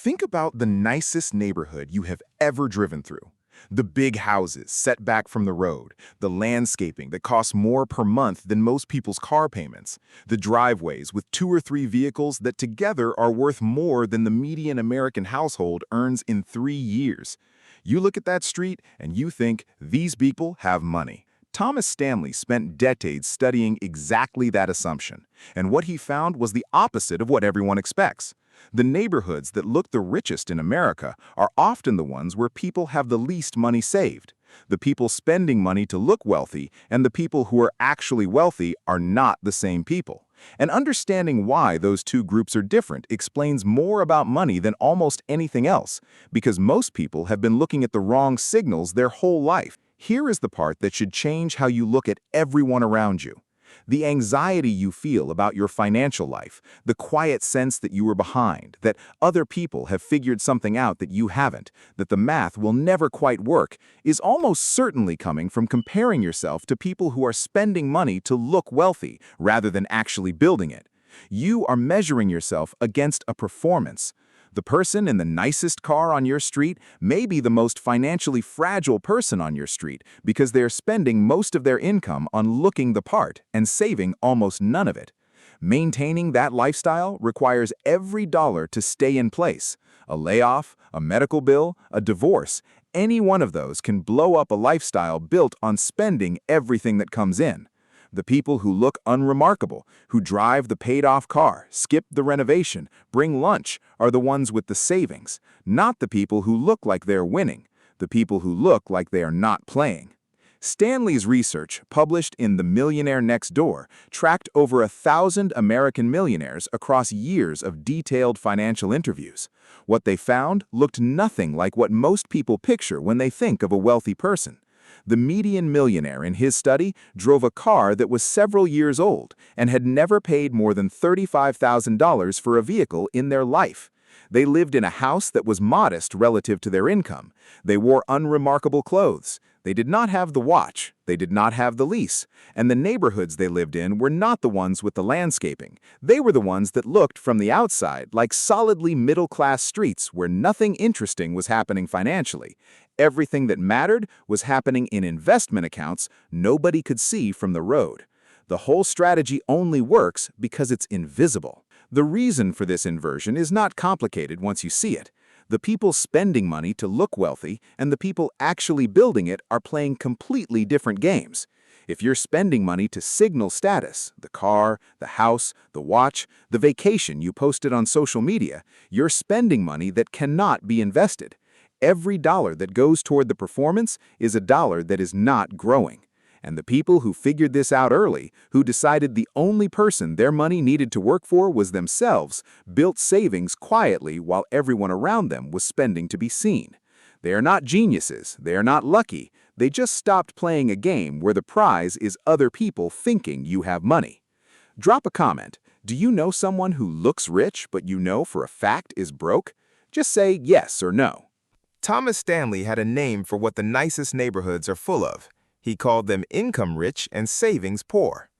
Think about the nicest neighborhood you have ever driven through. The big houses set back from the road, the landscaping that costs more per month than most people's car payments, the driveways with 2 or 3 vehicles that together are worth more than the median American household earns in 3 years. You look at that street and you think, these people have money. Thomas Stanley spent decades studying exactly that assumption, and what he found was the opposite of what everyone expects. The neighborhoods that look the richest in America are often the ones where people have the least money saved. The people spending money to look wealthy and the people who are actually wealthy are not the same people. And understanding why those two groups are different explains more about money than almost anything else, because most people have been looking at the wrong signals their whole life. Here is the part that should change how you look at everyone around you. The anxiety you feel about your financial life, the quiet sense that you are behind, that other people have figured something out that you haven't, that the math will never quite work, is almost certainly coming from comparing yourself to people who are spending money to look wealthy rather than actually building it. You are measuring yourself against a performance. The person in the nicest car on your street may be the most financially fragile person on your street because they're spending most of their income on looking the part and saving almost none of it. Maintaining that lifestyle requires every dollar to stay in place. A layoff, a medical bill, a divorce, any one of those can blow up a lifestyle built on spending everything that comes in. The people who look unremarkable, who drive the paid-off car, skip the renovation, bring lunch, are the ones with the savings, not the people who look like they're winning, the people who look like they are not playing. Stanley's research, published in The Millionaire Next Door, tracked over 1,000 American millionaires across years of detailed financial interviews. What they found looked nothing like what most people picture when they think of a wealthy person. The median millionaire in his study drove a car that was several years old and had never paid more than $35,000 for a vehicle in their life. They lived in a house that was modest relative to their income. They wore unremarkable clothes. They did not have the watch. They did not have the lease. And the neighborhoods they lived in were not the ones with the landscaping. They were the ones that looked from the outside like solidly middle-class streets where nothing interesting was happening financially. Everything that mattered was happening in investment accounts nobody could see from the road. The whole strategy only works because it's invisible. The reason for this inversion is not complicated once you see it. The people spending money to look wealthy and the people actually building it are playing completely different games. If you're spending money to signal status, the car, the house, the watch, the vacation you posted on social media, you're spending money that cannot be invested. Every dollar that goes toward the performance is a dollar that is not growing. And the people who figured this out early, who decided the only person their money needed to work for was themselves, built savings quietly while everyone around them was spending to be seen. They are not geniuses, they are not lucky, they just stopped playing a game where the prize is other people thinking you have money. Drop a comment. Do you know someone who looks rich but you know for a fact is broke? Just say yes or no. Thomas Stanley had a name for what the nicest neighborhoods are full of. He called them income-rich and savings-poor.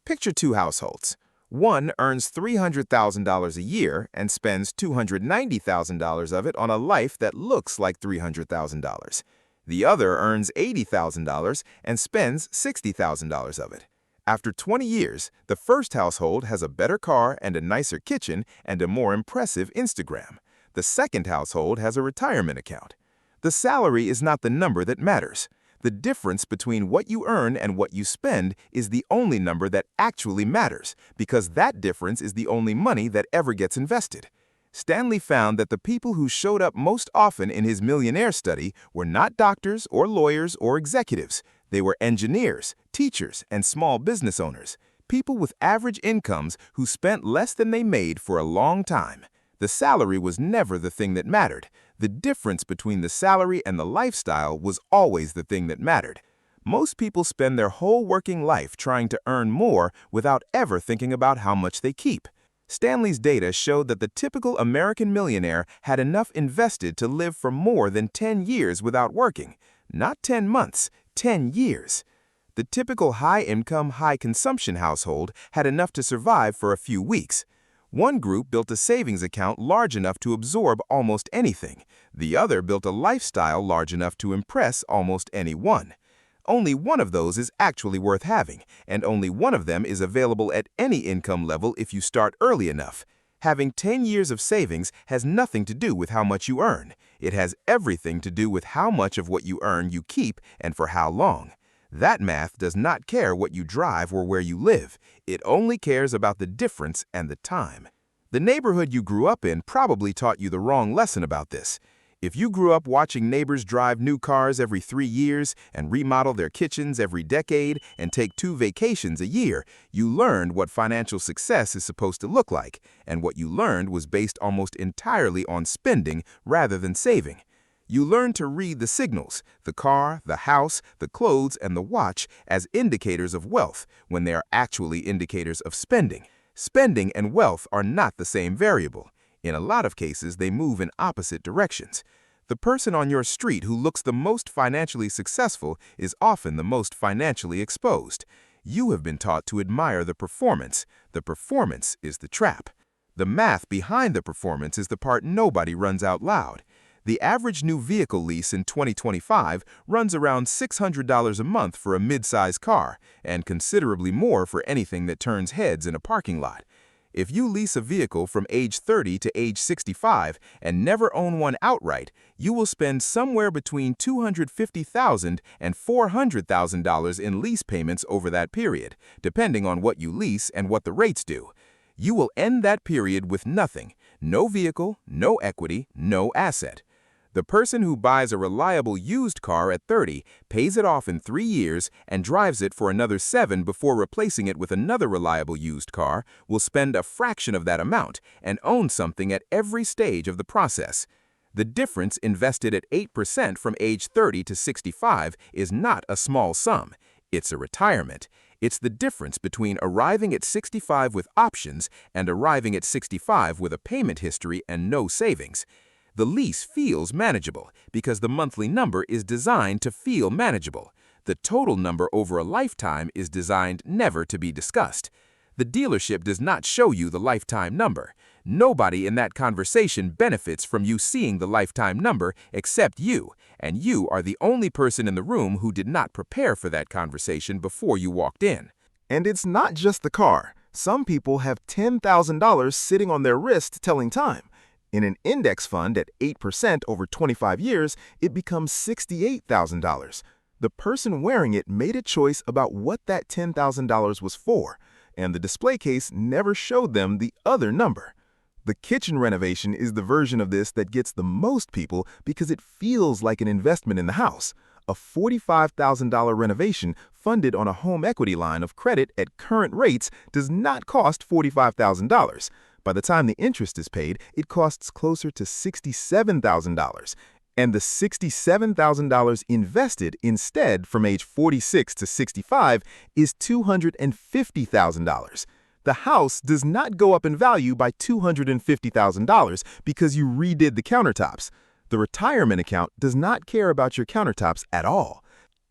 Picture 2 households. One earns $300,000 a year and spends $290,000 of it on a life that looks like $300,000. The other earns $80,000 and spends $60,000 of it. After 20 years, the first household has a better car and a nicer kitchen and a more impressive Instagram. The second household has a retirement account. The salary is not the number that matters. The difference between what you earn and what you spend is the only number that actually matters, because that difference is the only money that ever gets invested. Stanley found that the people who showed up most often in his Millionaire study were not doctors or lawyers or executives. They were engineers, teachers, and small business owners, people with average incomes who spent less than they made for a long time. The salary was never the thing that mattered. The difference between the salary and the lifestyle was always the thing that mattered. Most people spend their whole working life trying to earn more without ever thinking about how much they keep. Stanley's data showed that the typical American millionaire had enough invested to live for more than 10 years without working. Not 10 months, 10 years. The typical high-income, high-consumption household had enough to survive for a few weeks. One group built a savings account large enough to absorb almost anything. The other built a lifestyle large enough to impress almost anyone. Only one of those is actually worth having, and only one of them is available at any income level if you start early enough. Having 10 years of savings has nothing to do with how much you earn. It has everything to do with how much of what you earn you keep and for how long. That math does not care what you drive or where you live. It only cares about the difference and the time. The neighborhood you grew up in probably taught you the wrong lesson about this. If you grew up watching neighbors drive new cars every 3 years and remodel their kitchens every decade and take 2 vacations a year, you learned what financial success is supposed to look like, and what you learned was based almost entirely on spending rather than saving. You learned to read the signals, the car, the house, the clothes, and the watch as indicators of wealth when they are actually indicators of spending. Spending and wealth are not the same variable. In a lot of cases, they move in opposite directions. The person on your street who looks the most financially successful is often the most financially exposed. You have been taught to admire the performance. The performance is the trap. The math behind the performance is the part nobody runs out loud. The average new vehicle lease in 2025 runs around $600 a month for a mid-size car, and considerably more for anything that turns heads in a parking lot. If you lease a vehicle from age 30 to age 65 and never own one outright, you will spend somewhere between $250,000 and $400,000 in lease payments over that period, depending on what you lease and what the rates do. You will end that period with nothing: no vehicle, no equity, no asset. The person who buys a reliable used car at 30, pays it off in 3 years, and drives it for another 7 before replacing it with another reliable used car will spend a fraction of that amount and own something at every stage of the process. The difference invested at 8% from age 30 to 65 is not a small sum. It's a retirement. It's the difference between arriving at 65 with options and arriving at 65 with a payment history and no savings. The lease feels manageable because the monthly number is designed to feel manageable. The total number over a lifetime is designed never to be discussed. The dealership does not show you the lifetime number. Nobody in that conversation benefits from you seeing the lifetime number except you, and you are the only person in the room who did not prepare for that conversation before you walked in. And it's not just the car. Some people have $10,000 sitting on their wrist telling time. In an index fund at 8% over 25 years, it becomes $68,000. The person wearing it made a choice about what that $10,000 was for, and the display case never showed them the other number. The kitchen renovation is the version of this that gets the most people because it feels like an investment in the house. A $45,000 renovation funded on a home equity line of credit at current rates does not cost $45,000. By the time the interest is paid, it costs closer to $67,000. And the $67,000 invested instead from age 46 to 65 is $250,000. The house does not go up in value by $250,000 because you redid the countertops. The retirement account does not care about your countertops at all.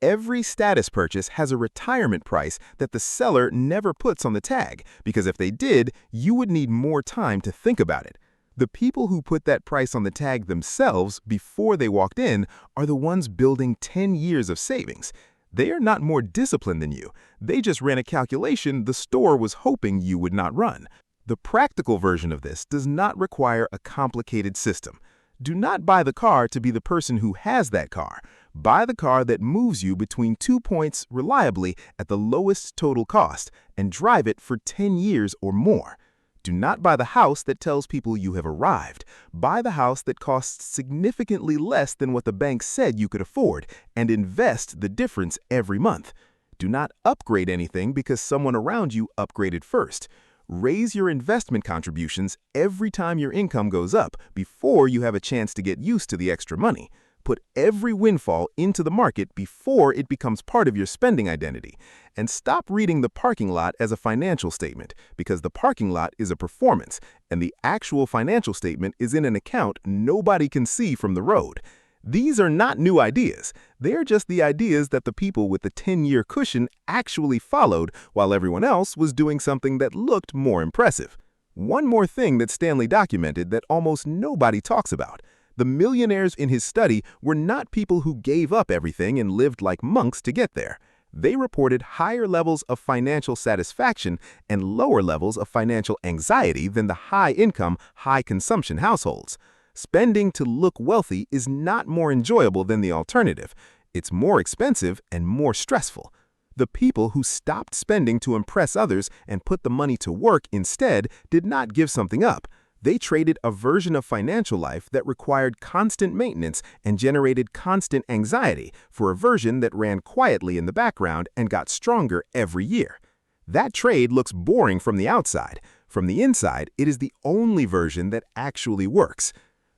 Every status purchase has a retirement price that the seller never puts on the tag, because if they did, you would need more time to think about it. The people who put that price on the tag themselves before they walked in are the ones building 10 years of savings. They are not more disciplined than you. They just ran a calculation the store was hoping you would not run. The practical version of this does not require a complicated system. Do not buy the car to be the person who has that car. Buy the car that moves you between 2 points reliably at the lowest total cost and drive it for 10 years or more. Do not buy the house that tells people you have arrived. Buy the house that costs significantly less than what the bank said you could afford and invest the difference every month. Do not upgrade anything because someone around you upgraded first. Raise your investment contributions every time your income goes up before you have a chance to get used to the extra money. Put every windfall into the market before it becomes part of your spending identity. And stop reading the parking lot as a financial statement, because the parking lot is a performance, and the actual financial statement is in an account nobody can see from the road. These are not new ideas. They're just the ideas that the people with the 10-year cushion actually followed while everyone else was doing something that looked more impressive. One more thing that Stanley documented that almost nobody talks about. The millionaires in his study were not people who gave up everything and lived like monks to get there. They reported higher levels of financial satisfaction and lower levels of financial anxiety than the high-income, high-consumption households. Spending to look wealthy is not more enjoyable than the alternative. It's more expensive and more stressful. The people who stopped spending to impress others and put the money to work instead did not give something up. They traded a version of financial life that required constant maintenance and generated constant anxiety for a version that ran quietly in the background and got stronger every year. That trade looks boring from the outside. From the inside, it is the only version that actually works.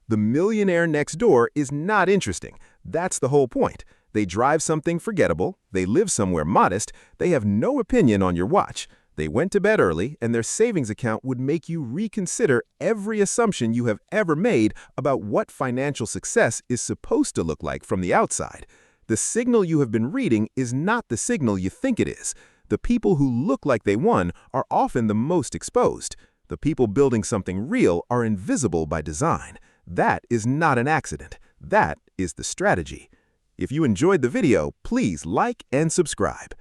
The millionaire next door is not interesting. That's the whole point. They drive something forgettable, they live somewhere modest, they have no opinion on your watch. They went to bed early, and their savings account would make you reconsider every assumption you have ever made about what financial success is supposed to look like from the outside. The signal you have been reading is not the signal you think it is. The people who look like they won are often the most exposed. The people building something real are invisible by design. That is not an accident. That is the strategy. If you enjoyed the video, please like and subscribe.